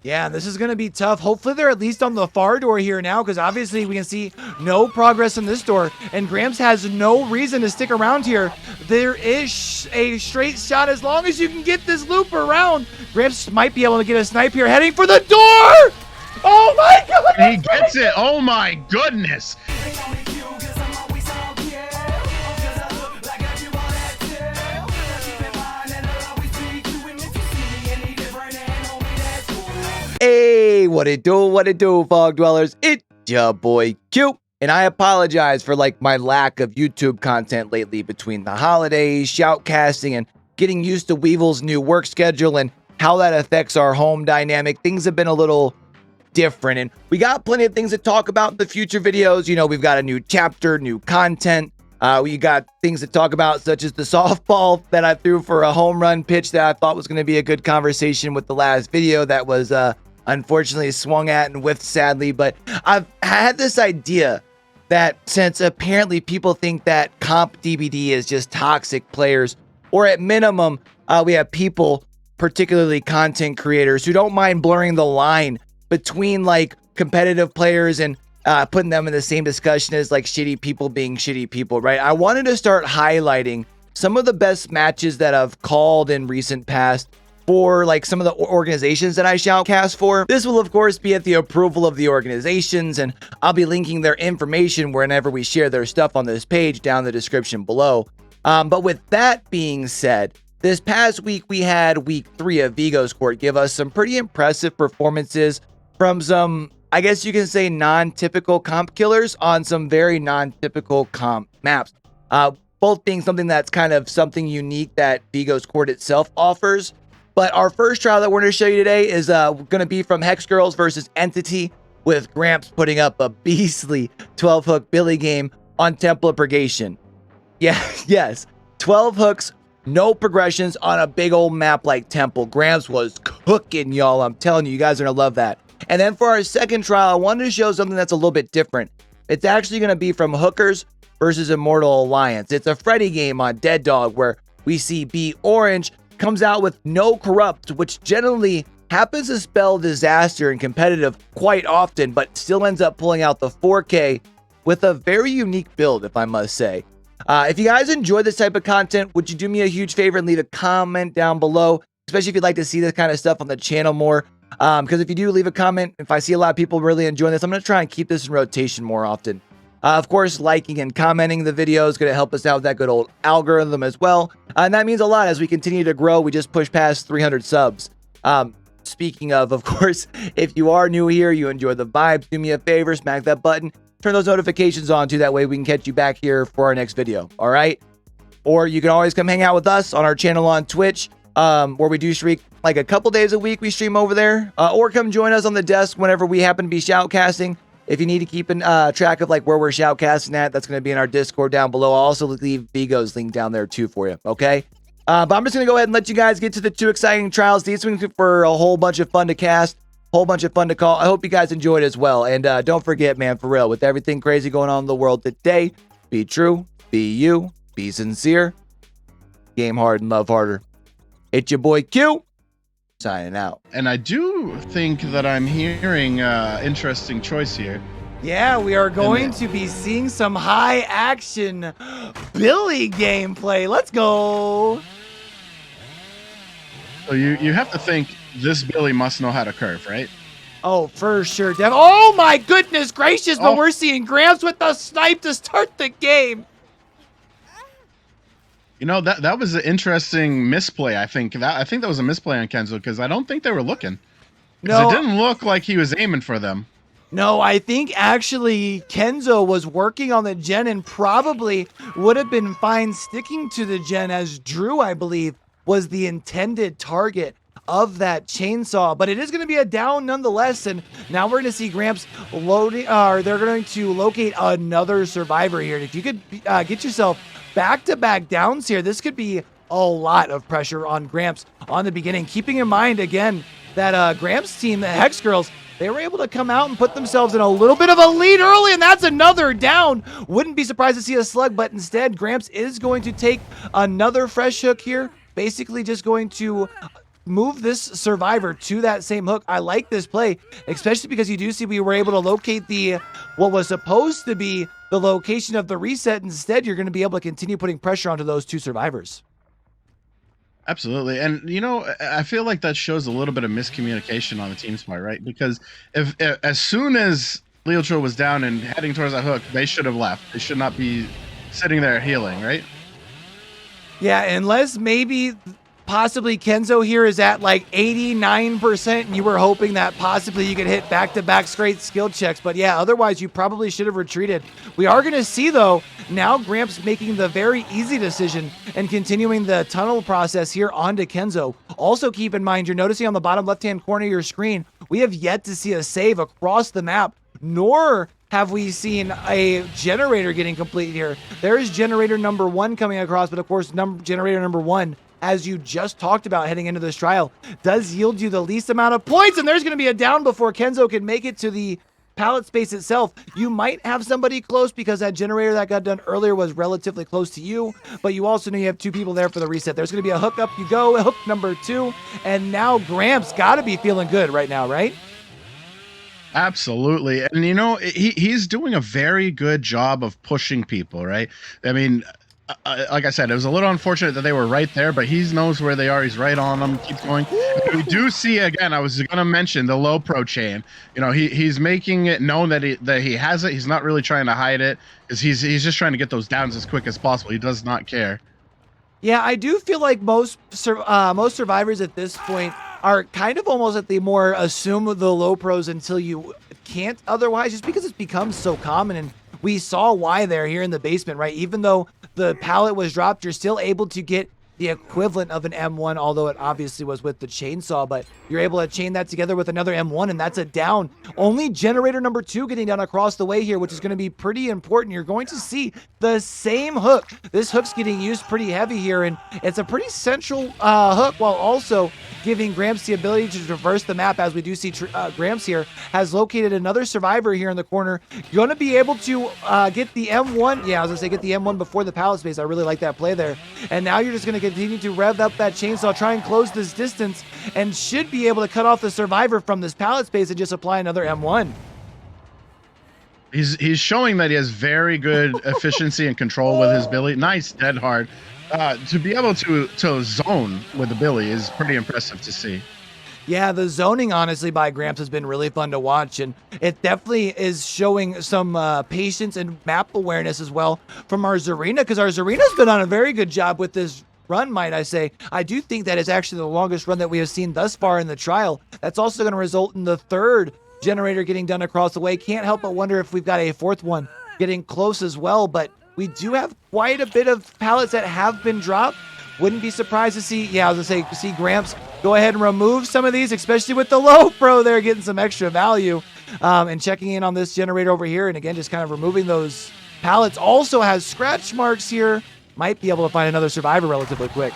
Yeah, this is going to be tough. Hopefully they're at least on the far door here now, because obviously we can see no progress in this door, and Gramps has no reason to stick around here. There is a straight shot as long as you can get this loop around. Gramps might be able to get a snipe here, heading for the door! Oh my God! He gets it! Oh my goodness! Hey, what it do, Fog Dwellers? It's your boy Q, and I apologize for my lack of YouTube content lately between the holidays, shoutcasting, and getting used to Weevil's new work schedule and how that affects our home dynamic. Things have been a little different, and we got plenty of things to talk about in the future videos. You know, we've got a new chapter, new content. We got things to talk about, such as the softball that I threw for a home run pitch that I thought was going to be a good conversation with the last video that was unfortunately swung at and whiffed sadly. But I've had this idea that since apparently people think that comp DBD is just toxic players, or at minimum, we have people, particularly content creators, who don't mind blurring the line between competitive players and putting them in the same discussion as shitty people being shitty people, right? I wanted to start highlighting some of the best matches that I've called in recent past for some of the organizations that I shoutcast for. This will of course be at the approval of the organizations, and I'll be linking their information whenever we share their stuff on this page down in the description below. But with that being said, this past week we had week 3 of Vigo's Court give us some pretty impressive performances from some, I guess you can say, non-typical comp killers on some very non-typical comp maps. Both being something that's kind of something unique that Vigo's Court itself offers. But our first trial that we're going to show you today is going to be from Hex Girls versus Entity, with Gramps putting up a beastly 12-hook Billy game on Temple of Purgation. Yeah, yes, 12 hooks, no progressions on a big old map like Temple. Gramps was cooking, y'all. I'm telling you, you guys are going to love that. And then for our second trial, I wanted to show something that's a little bit different. It's actually going to be from Hookers versus Immortal Alliance. It's a Freddy game on Dead Dog where we see B Orange comes out with no corrupt, which generally happens to spell disaster in competitive quite often, but still ends up pulling out the 4K with a very unique build, if I must say. If you guys enjoy this type of content, would you do me a huge favor and leave a comment down below, especially if you'd like to see this kind of stuff on the channel more? Because if you do leave a comment, if I see a lot of people really enjoying this, I'm going to try and keep this in rotation more often. Of course, liking and commenting the video is going to help us out with that good old algorithm as well. And that means a lot as we continue to grow. We just pushed past 300 subs. Speaking of course, if you are new here, you enjoy the vibes, do me a favor, smack that button, turn those notifications on too. That way we can catch you back here for our next video. All right. Or you can always come hang out with us on our channel on Twitch, where we do streak a couple days a week. We stream over there, or come join us on the desk whenever we happen to be shoutcasting. If you need to keep in track of where we're shoutcasting at, that's going to be in our Discord down below. I'll also leave Vigo's link down there too for you, okay? But I'm just going to go ahead and let you guys get to the 2 exciting trials. These ones for a whole bunch of fun to cast, whole bunch of fun to call. I hope you guys enjoyed as well. And don't forget, man, for real, with everything crazy going on in the world today, be true, be you, be sincere, game hard and love harder. It's your boy Q, signing out. And I do think that I'm hearing interesting choice here. Yeah, we are going to be seeing some high action Billy gameplay. Let's go. So you have to think this Billy must know how to curve, right? Oh, for sure. Oh my goodness gracious, but we're seeing Gramps with the snipe to start the game. You know, that was an interesting misplay. I think that was a misplay on Kenzo, because I don't think they were looking. No, it didn't look like he was aiming for them. No, I think actually Kenzo was working on the gen and probably would have been fine sticking to the gen, as Drew, I believe, was the intended target of that chainsaw. But it is going to be a down nonetheless, and now we're going to see Gramps loading, or they're going to locate another survivor here. And if you could get yourself back-to-back downs here, this could be a lot of pressure on Gramps on the beginning. Keeping in mind, again, that Gramps team, the Hex Girls, they were able to come out and put themselves in a little bit of a lead early, and that's another down. Wouldn't be surprised to see a slug, but instead, Gramps is going to take another fresh hook here. Basically just going to move this survivor to that same hook. I like this play, especially because you do see we were able to locate the what was supposed to be the location of the reset. Instead, you're going to be able to continue putting pressure onto those two survivors. Absolutely. And I feel like that shows a little bit of miscommunication on the team's part, right? Because if as soon as Leotro was down and heading towards that hook, they should have left. They should not be sitting there healing, right? Yeah, unless maybe possibly Kenzo here is at like 89% and you were hoping that possibly you could hit back-to-back straight skill checks. But yeah, otherwise you probably should have retreated. We are going to see, though, now Gramps making the very easy decision and continuing the tunnel process here onto Kenzo. Also keep in mind, you're noticing on the bottom left-hand corner of your screen, we have yet to see a save across the map, nor have we seen a generator getting complete here. There is generator number 1 coming across, but of course, generator number 1, as you just talked about heading into this trial, does yield you the least amount of points, and there's going to be a down before Kenzo can make it to the pallet space itself. You might have somebody close because that generator that got done earlier was relatively close to you, but you also know you have 2 people there for the reset. There's going to be a hook up you go, hook number 2, and now Gramps got to be feeling good right now, right? Absolutely. And he's doing a very good job of pushing people, right? I mean, like I said, it was a little unfortunate that they were right there, but he knows where they are. He's right on them, keeps going. And we do see, again, I was going to mention the low pro chain. He's making it known that he has it. He's not really trying to hide it, because he's just trying to get those downs as quick as possible. He does not care. Yeah, I do feel like most survivors at this point are kind of almost at the more assume the low pros until you can't otherwise, just because it's become so common. And we saw why they're here in the basement, right? Even though the pallet was dropped, you're still able to get the equivalent of an M1, although it obviously was with the chainsaw, but you're able to chain that together with another M1, and that's a down. Only generator number 2 getting down across the way here, which is going to be pretty important. You're going to see the same hook. This hook's getting used pretty heavy here, and it's a pretty central hook, while also giving Gramps the ability to traverse the map, as we do see Gramps here has located another survivor here in the corner. You're going to be able to get the M1. Yeah, I was going to say get the M1 before the pallet space. I really like that play there. And now you're just going to continue to rev up that chainsaw, try and close this distance, and should be able to cut off the survivor from this pallet space and just apply another M1. He's showing that he has very good efficiency and control with his Billy. Nice dead hard. To be able to zone with the Billy is pretty impressive to see. Yeah, the zoning, honestly, by Gramps has been really fun to watch, and it definitely is showing some patience and map awareness as well from our Zarina, because our Zarina's been on a very good job with this run, might I say. I do think that is actually the longest run that we have seen thus far in the trial. That's also going to result in the 3rd generator getting done across the way. Can't help but wonder if we've got a 4th one getting close as well, but we do have quite a bit of pallets that have been dropped. Wouldn't be surprised to see, yeah, I was going to say, see Gramps go ahead and remove some of these, especially with the low pro there, getting some extra value, and checking in on this generator over here. And again, just kind of removing those pallets. Also has scratch marks here. Might be able to find another survivor relatively quick.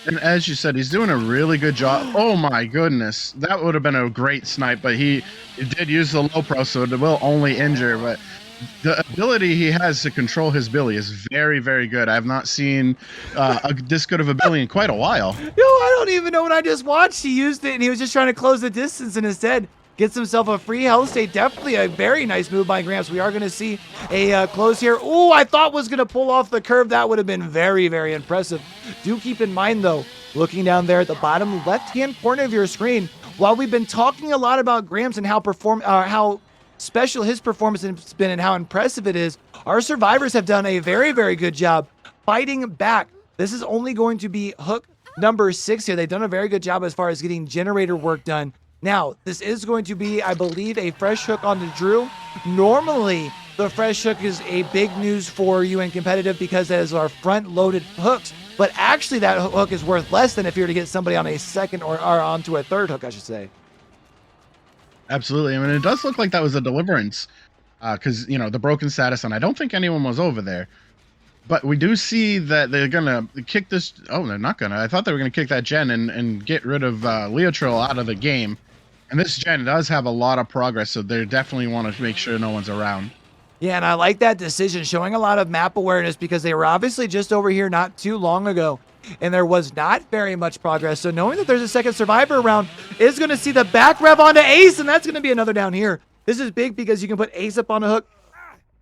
And as you said, he's doing a really good job. Oh my goodness, that would have been a great snipe, but he did use the low pro, so it will only injure. But the ability he has to control his Billy is very, very good. I have not seen this good of a Billy in quite a while. Yo, I don't even know what I just watched. He used it, and he was just trying to close the distance, and instead gets himself a free health state. Definitely a very nice move by Gramps. We are going to see a close here. Ooh, I thought was going to pull off the curve. That would have been very, very impressive. Do keep in mind, though, looking down there at the bottom left-hand corner of your screen, while we've been talking a lot about Gramps and how special his performance has been and how impressive it is, our survivors have done a very, very good job fighting back. This is only going to be hook number 6 here. They've done a very good job as far as getting generator work done. Now, this is going to be, I believe, a fresh hook on the Drew. Normally, the fresh hook is a big news for you in competitive because that is our front-loaded hooks. But actually, that hook is worth less than if you were to get somebody on a 2nd or onto a 3rd hook, I should say. Absolutely. I mean, it does look like that was a deliverance because, the broken status, and I don't think anyone was over there. But we do see that they're going to kick this. Oh, they're not going to. I thought they were going to kick that gen and get rid of Leotril out of the game. And this gen does have a lot of progress, so they definitely want to make sure no one's around. Yeah, and I like that decision, showing a lot of map awareness because they were obviously just over here not too long ago. and there was not very much progress. So knowing that there's a second survivor around is going to see the back rev onto Ace, and that's going to be another down here. This is big because you can put Ace up on a hook,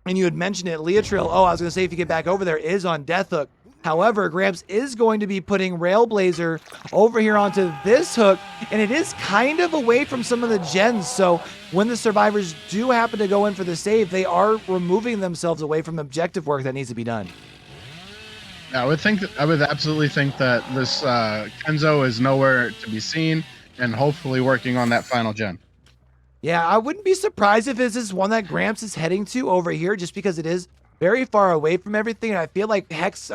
and you had mentioned it, Leotril, I was going to say if you get back over there, is on death hook. However, Gramps is going to be putting Railblazer over here onto this hook, and it is kind of away from some of the gens. So when the survivors do happen to go in for the save, they are removing themselves away from objective work that needs to be done. I would absolutely think that this Kenzo is nowhere to be seen, and hopefully working on that final gen. Yeah, I wouldn't be surprised if this is one that Gramps is heading to over here, just because it is very far away from everything, and I feel like Hex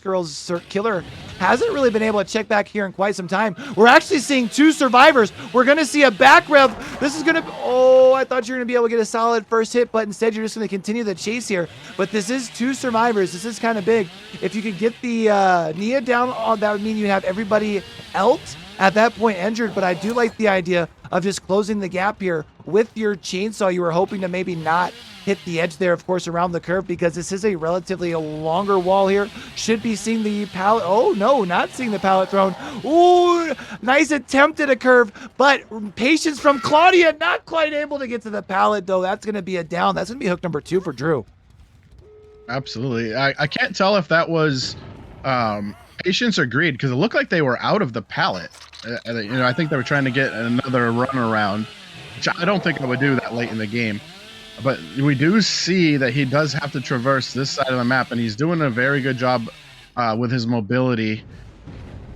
Girl's killer hasn't really been able to check back here in quite some time. We're actually seeing two survivors. We're going to see a back rev. This is going to... Oh, I thought you were going to be able to get a solid first hit, but instead you're just going to continue the chase here. But this is two survivors. This is kind of big. If you could get the Nia down, that would mean you have everybody else at that point injured, but I do like the idea of just closing the gap here with your chainsaw. You were hoping to maybe not hit the edge there, of course, around the curve, because this is a relatively longer wall here. Should be seeing the pallet. Oh, no, not seeing the pallet thrown. Ooh, nice attempt at a curve, but patience from Claudia, not quite able to get to the pallet, though. That's going to be a down. That's going to be hook number 2 for Drew. Absolutely. I can't tell if that was patience or greed, because it looked like they were out of the pallet. I think they were trying to get another run around, which I don't think I would do that late in the game. But we do see that he does have to traverse this side of the map, and he's doing a very good job with his mobility.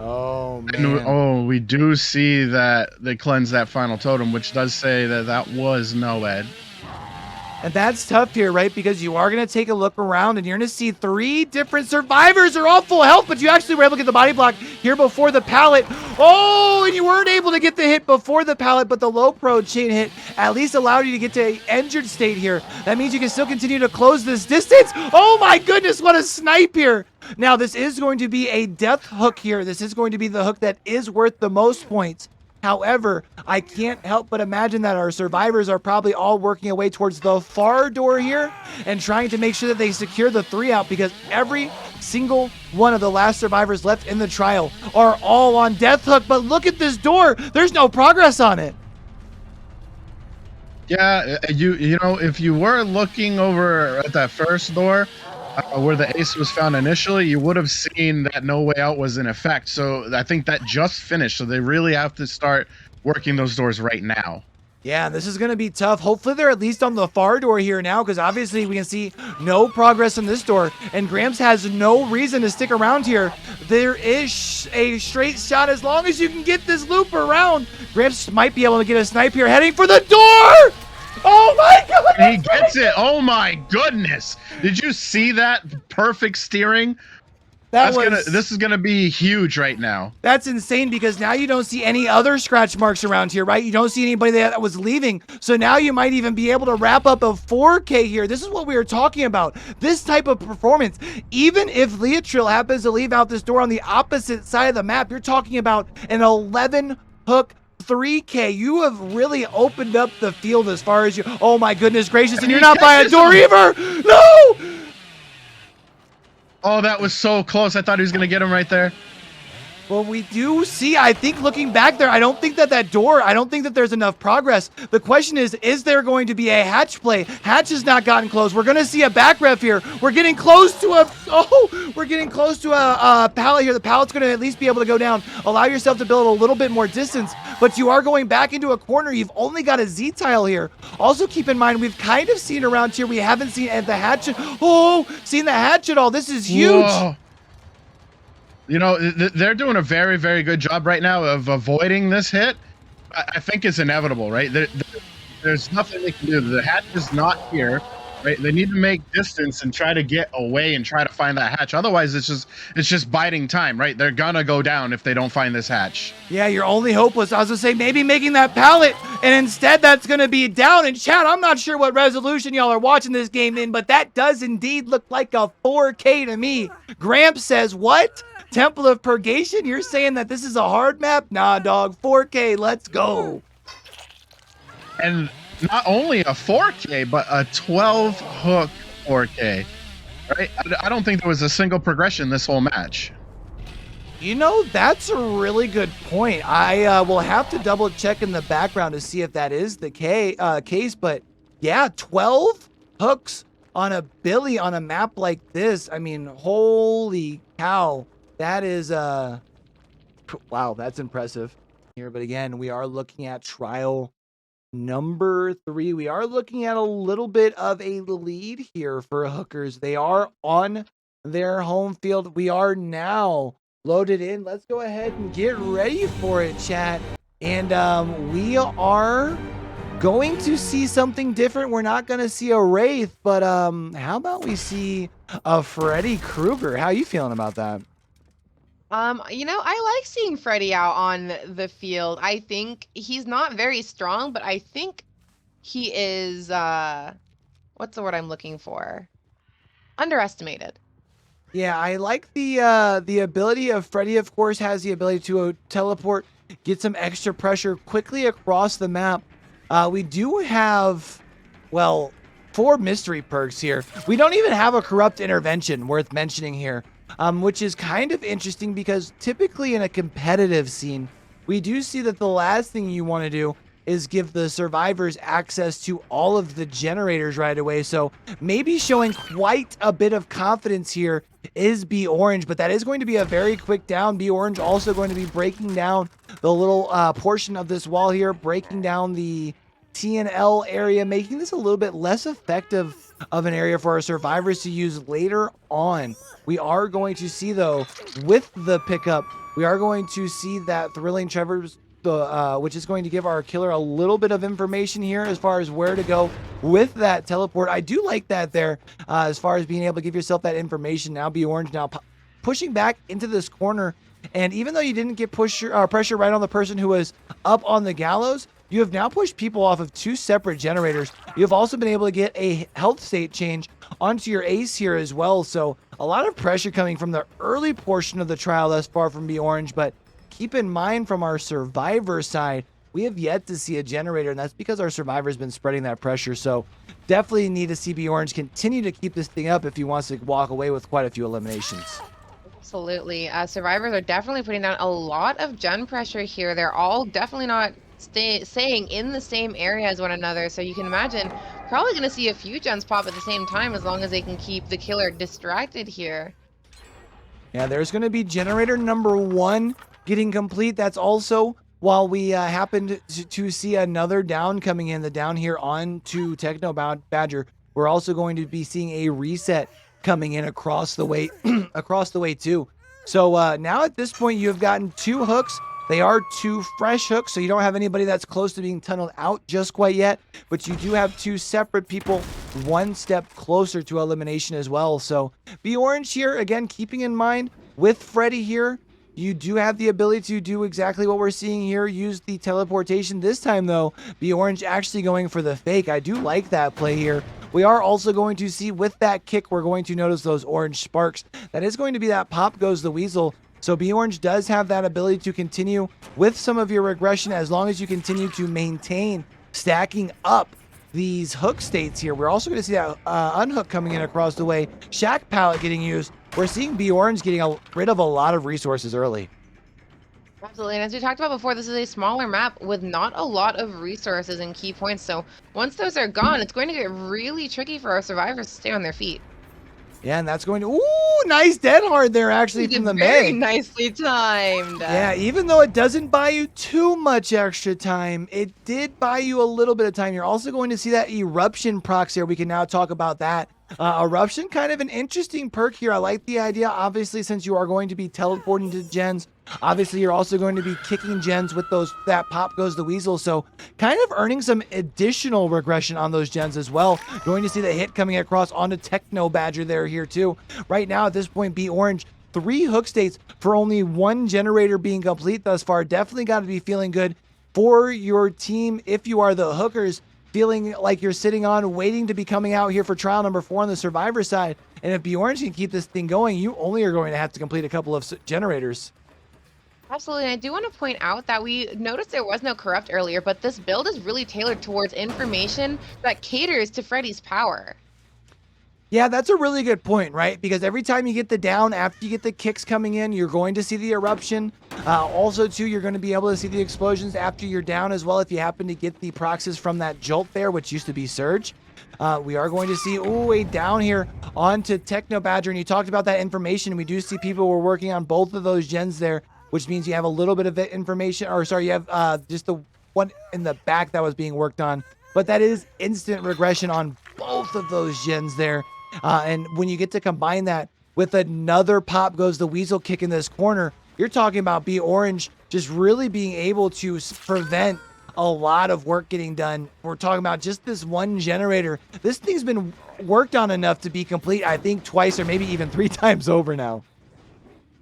Oh, man. And, we do see that they cleanse that final totem, which does say that that was Noed. And that's tough here, right? Because you are going to take a look around and you're going to see 3 different survivors are all full health, but you actually were able to get the body block here before the pallet. Oh, and you weren't able to get the hit before the pallet, but the low pro chain hit at least allowed you to get to an injured state here. That means you can still continue to close this distance. Oh my goodness, what a snipe here. Now, this is going to be a death hook here. This is going to be the hook that is worth the most points. However, I can't help but imagine that our survivors are probably all working away towards the far door here and trying to make sure that they secure the 3 out, because every single one of the last survivors left in the trial are all on death hook. But look at this door. There's no progress on it. Yeah, you know, if you were looking over at that first door, where the ace was found initially, you would have seen that no way out was in effect. So I think that just finished. So they really have to start working those doors right now. Yeah, this is going to be tough. Hopefully they're at least on the far door here now, because obviously we can see no progress on this door, and Gramps has no reason to stick around here. There is a straight shot as long as you can get this loop around. Gramps might be able to get a snipe here, heading for the door! Oh my god! And he gets it. Oh my goodness! Did you see that perfect steering? This is gonna be huge right now. That's insane, because now you don't see any other scratch marks around here, right? You don't see anybody that was leaving. So now you might even be able to wrap up a 4K here. This is what we were talking about. This type of performance. Even if Leotril happens to leave out this door on the opposite side of the map, you're talking about an 11 hook 3K. You have really opened up the field as far as you... Oh my goodness gracious, and you're not by a door either! No! Oh, that was so close. I thought he was going to get him right there. Well, we do see, I think looking back there, I don't think that there's enough progress. The question is there going to be a hatch play? Hatch has not gotten close. We're going to see a back ref here. We're getting close to a pallet here. The pallet's going to at least be able to go down. Allow yourself to build a little bit more distance, but you are going back into a corner. You've only got a Z tile here. Also keep in mind, we've kind of seen around here, we haven't seen the hatch. Seen the hatch at all. This is huge. Whoa. You know, they're doing a very, very good job right now of avoiding this hit. I think it's inevitable, right? There's nothing they can do. The hatch is not here, right? They need to make distance and try to get away and try to find that hatch. Otherwise, it's just biding time, right? They're gonna go down if they don't find this hatch. Yeah, your only hope was, I was gonna say, maybe making that pallet, and instead that's gonna be down. And chat, I'm not sure what resolution y'all are watching this game in, but that does indeed look like a 4K to me. Gramps says, what? Temple of Purgation? You're saying that this is a hard map? Nah, dog. 4K, let's go. And not only a 4K, but a 12 hook 4K, right? I don't think there was a single progression this whole match. You know, that's a really good point. I will have to double check in the background to see if that is the case. But yeah, 12 hooks on a Billy on a map like this. I mean, holy cow. That is, wow, that's impressive here. But again, we are looking at trial number 3. We are looking at a little bit of a lead here for hookers. They are on their home field. We are now loaded in. Let's go ahead and get ready for it, chat. And we are going to see something different. We're not going to see a Wraith, but how about we see a Freddy Krueger? How you feeling about that? I like seeing Freddy out on the field. I think he's not very strong, but I think he is what's the word I'm looking for? Underestimated. Yeah, I like the ability of Freddy. Of course, has the ability to teleport, get some extra pressure quickly across the map. We do have, well, 4 mystery perks here. We don't even have a corrupt intervention worth mentioning here, which is kind of interesting because typically in a competitive scene, we do see that the last thing you want to do is give the survivors access to all of the generators right away. So maybe showing quite a bit of confidence here is B Orange, but that is going to be a very quick down. B Orange also going to be breaking down the little portion of this wall here, breaking down the TNL area, making this a little bit less effective of an area for our survivors to use later on. We are going to see, though, with the pickup, we are going to see that Thrilling Trevor's which is going to give our killer a little bit of information here as far as where to go with that teleport. I do like that there as far as being able to give yourself that information. Now B Orange now pushing back into this corner. And even though you didn't get pressure right on the person who was up on the gallows, you have now pushed people off of 2 separate generators. You have also been able to get a health state change onto your ace here as well. So a lot of pressure coming from the early portion of the trial thus far from B Orange, but keep in mind from our survivor side, we have yet to see a generator, and that's because our survivor's been spreading that pressure. So definitely need to see B Orange continue to keep this thing up if he wants to walk away with quite a few eliminations. Absolutely. Survivors are definitely putting down a lot of gen pressure here. They're all definitely not staying in the same area as one another. So you can imagine probably going to see a few gens pop at the same time as long as they can keep the killer distracted here. Yeah, there's going to be generator number 1 getting complete. That's also while we happened to see another down coming in, the down here on to Techno Badger. We're also going to be seeing a reset coming in across the way, across the way too. So now at this point, you have gotten 2 hooks. They are 2 fresh hooks, so you don't have anybody that's close to being tunneled out just quite yet, but you do have 2 separate people 1 step closer to elimination as well. So B Orange here, again, keeping in mind with Freddy here, you do have the ability to do exactly what we're seeing here, use the teleportation. This time, though, B Orange actually going for the fake. I do like that play here. We are also going to see with that kick, we're going to notice those orange sparks. That is going to be that pop goes the weasel. So B Orange does have that ability to continue with some of your regression as long as you continue to maintain stacking up these hook states here. We're also going to see that unhook coming in across the way. Shack pallet getting used. We're seeing B Orange getting rid of a lot of resources early. Absolutely, and as we talked about before, this is a smaller map with not a lot of resources and key points. So once those are gone, it's going to get really tricky for our survivors to stay on their feet. Yeah, and that's going to... Ooh, nice dead hard there, actually, from the very Meg. nicely timed. Yeah, even though it doesn't buy you too much extra time, it did buy you a little bit of time. You're also going to see that Eruption procs here. We can now talk about that. Eruption, kind of an interesting perk here. I like the idea, obviously, since you are going to be teleporting to gens. Obviously, you're also going to be kicking gens with those that pop goes the weasel. So kind of earning some additional regression on those gens as well. Going to see the hit coming across onto Techno Badger there here too. Right now, at this point, B Orange, 3 hook states for only 1 generator being complete thus far. Definitely got to be feeling good for your team if you are the hookers, feeling like you're sitting on waiting to be coming out here for trial number 4 on the survivor side. And if B Orange can keep this thing going, you only are going to have to complete a couple of generators. Absolutely, and I do want to point out that we noticed there was no corrupt earlier, but this build is really tailored towards information that caters to Freddy's power. Yeah, that's a really good point, right? Because every time you get the down, after you get the kicks coming in, you're going to see the eruption. Also, too, you're going to be able to see the explosions after you're down as well if you happen to get the proxies from that jolt there, which used to be Surge. We are going to see, ooh, a down here onto Techno Badger, and you talked about that information. We do see people were working on both of those gens there, which means you have a little bit of information, or sorry, you have just the one in the back that was being worked on. But that is instant regression on both of those gens there. And when you get to combine that with another pop goes the weasel kick in this corner, you're talking about B Orange just really being able to prevent a lot of work getting done. We're talking about just this one generator. This thing's been worked on enough to be complete, I think, twice or maybe even 3 times over now.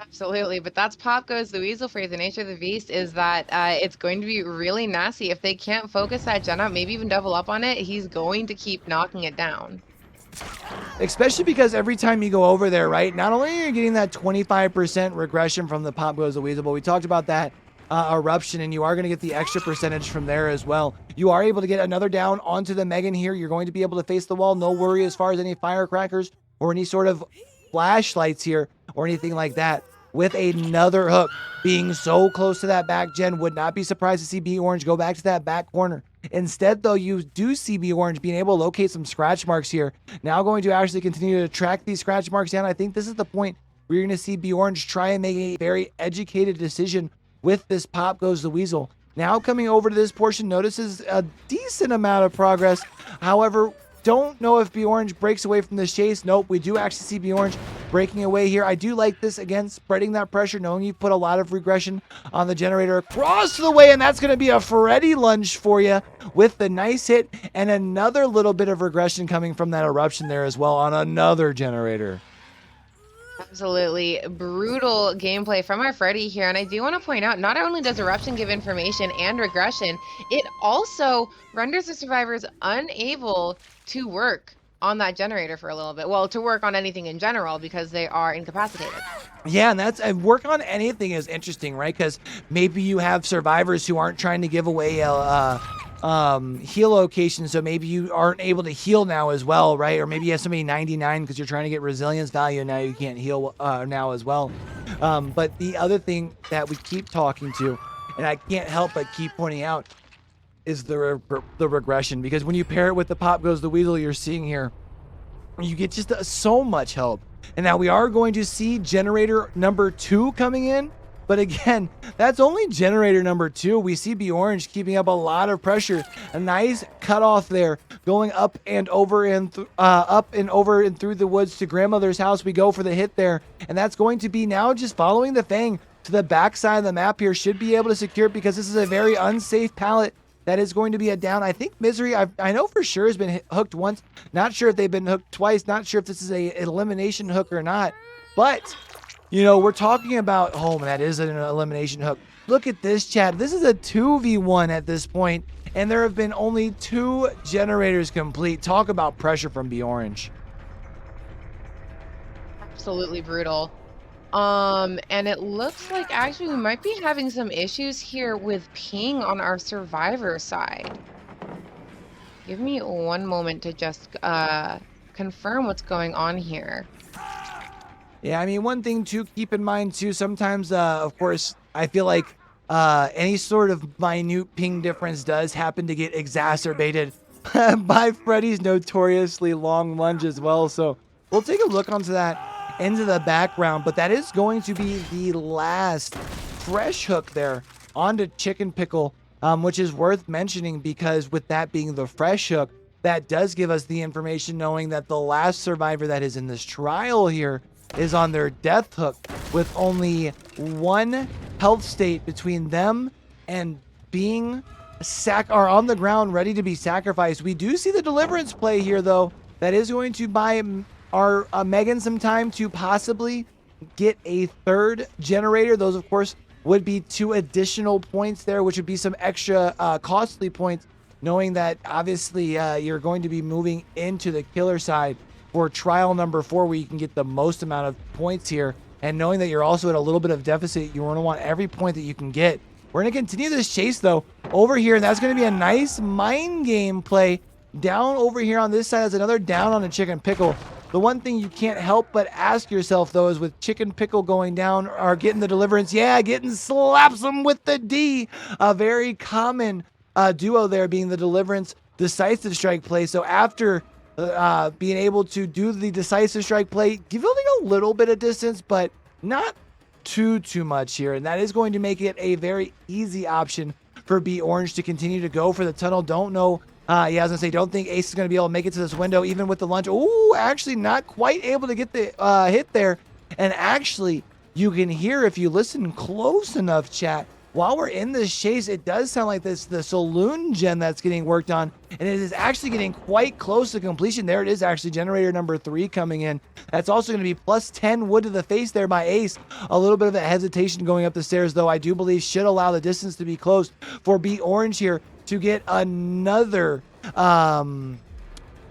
Absolutely, but that's Pop Goes the Weasel for you. The nature of the beast is that it's going to be really nasty. If they can't focus that gen up, maybe even double up on it, he's going to keep knocking it down. Especially because every time you go over there, right, not only are you getting that 25% regression from the Pop Goes the Weasel, but we talked about that eruption, and you are going to get the extra percentage from there as well. You are able to get another down onto the Megan here. You're going to be able to face the wall. No worry as far as any firecrackers or any sort of flashlights here or anything like that. With another hook being so close to that back gen, would not be surprised to see B Orange go back to that back corner. Instead, though, you do see B Orange being able to locate some scratch marks here. Now going to actually continue to track these scratch marks down. I think this is the point where you're going to see B Orange try and make a very educated decision with this Pop Goes the Weasel. Now coming over to this portion, notices a decent amount of progress. However, don't know if B Orange breaks away from this chase. Nope, we do actually see B Orange breaking away here. I do like this, again, spreading that pressure, knowing you've put a lot of regression on the generator across the way, and that's going to be a Freddy lunge for you with the nice hit and another little bit of regression coming from that eruption there as well on another generator. Absolutely brutal gameplay from our Freddy here. And I do want to point out, not only does Eruption give information and regression, it also renders the survivors unable to work on that generator for a little bit. Well, to work on anything in general because they are incapacitated. Yeah, and that's work on anything is interesting, right? Because maybe you have survivors who aren't trying to give away a heal location, so maybe you aren't able to heal now as well, right? Or maybe you have somebody 99 because you're trying to get resilience value and now you can't heal now as well. But the other thing that we keep talking to, and I can't help but keep pointing out, is the regression, because when you pair it with the Pop Goes the Weasel you're seeing here, you get just so much help. And now we are going to see generator number 2 coming in. But again, that's only generator number 2. We see B Orange keeping up a lot of pressure. A nice cutoff there, going up and over and through the woods to grandmother's house. We go for the hit there, and that's going to be now just following the Fang to the backside of the map here. Should be able to secure it because this is a very unsafe pallet. That is going to be a down. I think Misery, I know for sure, has been hooked once. Not sure if they've been hooked twice. Not sure if this is an elimination hook or not. But, you know, we're talking about, oh, that is an elimination hook. Look at this, chat. This is a 2v1 at this point, and there have been only 2 generators complete. Talk about pressure from B Orange. Absolutely brutal. And it looks like actually we might be having some issues here with ping on our survivor side. Give me one moment to just confirm what's going on here. Yeah, I mean, one thing to keep in mind too, sometimes, of course, I feel like any sort of minute ping difference does happen to get exacerbated by Freddy's notoriously long lunge as well. So we'll take a look onto that into the background, but that is going to be the last fresh hook there onto Chicken Pickle, which is worth mentioning because with that being the fresh hook, that does give us the information knowing that the last survivor that is in this trial here is on their death hook with only 1 health state between them and being on the ground ready to be sacrificed. We do see the deliverance play here though. That is going to buy our Megan some time to possibly get a 3rd generator. Those of course would be 2 additional points there, which would be some extra costly points, knowing that obviously you're going to be moving into the killer side for trial number 4 where you can get the most amount of points here, and knowing that you're also at a little bit of deficit, you want to want every point that you can get. We're going to continue this chase though over here, and that's going to be a nice mind game play down over here on this side. As another down on a Chicken Pickle. The one thing you can't help but ask yourself, though, is with Chicken Pickle going down or getting the deliverance, yeah, getting slaps him with the D. A very common duo there being the deliverance decisive strike play. So after being able to do the decisive strike play, giving a little bit of distance, but not too much here. And that is going to make it a very easy option for B Orange to continue to go for the tunnel. Don't know. Yeah, I was gonna say, don't think Ace is gonna be able to make it to this window, even with the lunge. Ooh, actually not quite able to get the hit there. And actually, you can hear, if you listen close enough, chat, while we're in this chase, it does sound like this the saloon gen that's getting worked on, and it is actually getting quite close to completion. There it is, actually, generator number 3 coming in. That's also going to be plus 10 wood to the face there by Ace. A little bit of a hesitation going up the stairs, though, I do believe should allow the distance to be closed for B Orange here to get another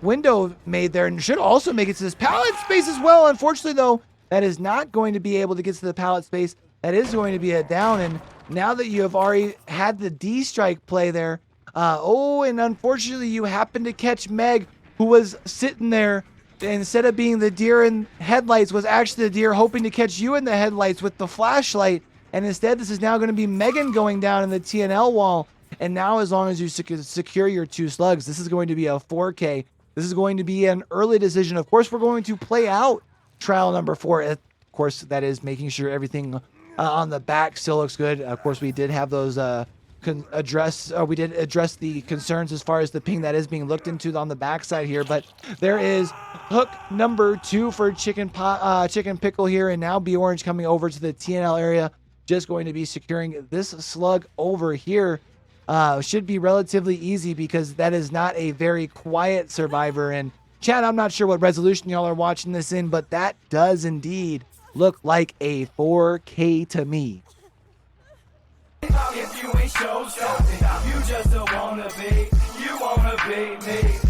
window made there, and should also make it to this pallet space as well. Unfortunately, though, that is not going to be able to get to the pallet space. That is going to be a down, and now that you have already had the D strike play there, and unfortunately you happen to catch Meg, who was sitting there, instead of being the deer in headlights, was actually the deer hoping to catch you in the headlights with the flashlight, and instead this is now going to be Megan going down in the TNL wall. And now, as long as you secure your 2 slugs, this is going to be a 4K. This is going to be an early decision. Of course, we're going to play out trial number 4. Of course, that is making sure everything on the back still looks good. Of course, we did have those we did address the concerns as far as the ping that is being looked into on the backside here. But there is hook number 2 for Chicken Pickle here, and now B Orange coming over to the TNL area, just going to be securing this slug over here. Should be relatively easy because that is not a very quiet survivor. And chat, I'm not sure what resolution y'all are watching this in, but that does indeed look like a 4K to me. If you ain't show something, you just don't wanna be me.